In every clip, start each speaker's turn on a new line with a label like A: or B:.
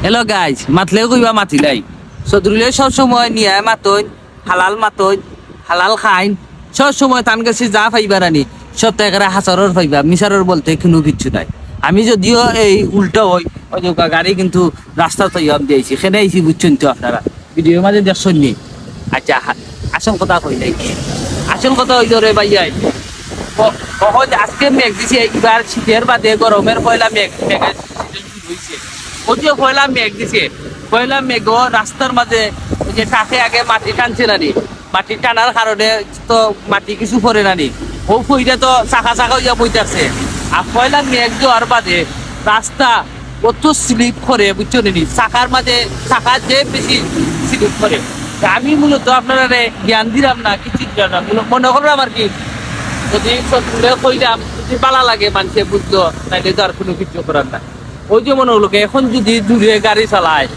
A: Hello guys, মাতলেও কইবা মাতিলাই চৌধুরীলে সব সময় নিয়ে মাতইন, হালাল খাইন, সব সময় তান কাছে যা পাইবার আনি সব টাকারা হাসারর পাইবা, মিশারর বলতে কোনো কিচ্ছু নাই। আমি যদিও এই উল্টো হই ওই যে গাড়ি কিন্তু রাস্তা তৈয়ার দিয়েছি, সেখানে আইছি বুঝছেন তো আপনারা, ভিডিওর মাঝে দেখছেন নি। আচ্ছা, আসল কথা কই নাই, আসল কথা হই ধরে ভাইয়াই সহজ। আজকে মেঘ দিছে, এবার শীতের বাদে গরমের পয়লা মেঘের সিজন শুরু হয়েছে। যদিও পয়লা মেঘ দিছে, পয়লা মেঘ রাস্তার মাঝে ওই যে কাছে আগে মাটি টানছে নানি, মাটি টানার কারণে তো মাটি কিছু পরে নানি, ও ফইটা তো চাকা চাকা হইয়া বইতেছে। আর পয়লা মেঘ দেওয়ার বাদে রাস্তা কত স্লিপ করে বুঝছো নি, চাকার মাঝে চাকা যে বেশি স্লিপ করে। আমি মূলত আপনারা জ্ঞান দিলাম না, কিছু দিলাম না, মনে করলাম আর কি যদি কইলাম যদি পালা লাগে মানুষে বুঝলো, তাইলে তো আর কোনো কিছু করার না। ওই যে মনে হলো এখন যদি দূরে গাড়ি চালায়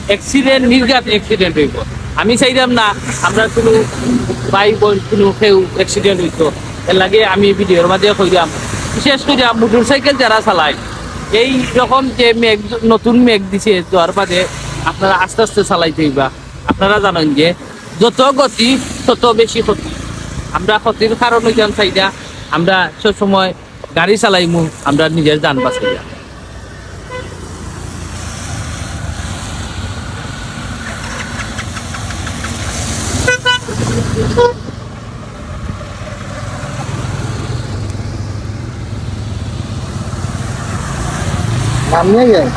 A: অ্যাক্সিডেন্ট, নির্ঘাত অ্যাক্সিডেন্ট হইব। আমি চাইলাম না আমরা কোনো ভাই বোন কোনো কেউ অ্যাক্সিডেন্ট হইতো, এর লাগে আমি ভিডিওর মাঝে কইলাম। বিশেষ করে মোটর সাইকেল যারা চালায় এই রকম যে মেঘ, নতুন মেঘ দিছে যাওয়ার বাদে আপনারা আস্তে আস্তে চালাইতে হইবা। আপনারা জানেন যে যত গতি তত বেশি ক্ষতি। আমরা ক্ষতির কারণ হইতাম চাইনা, আমরা সবসময় গাড়ি চালাইমু আমরা নিজের যান বাঁচাইয়া।
B: নামিয়ে যায়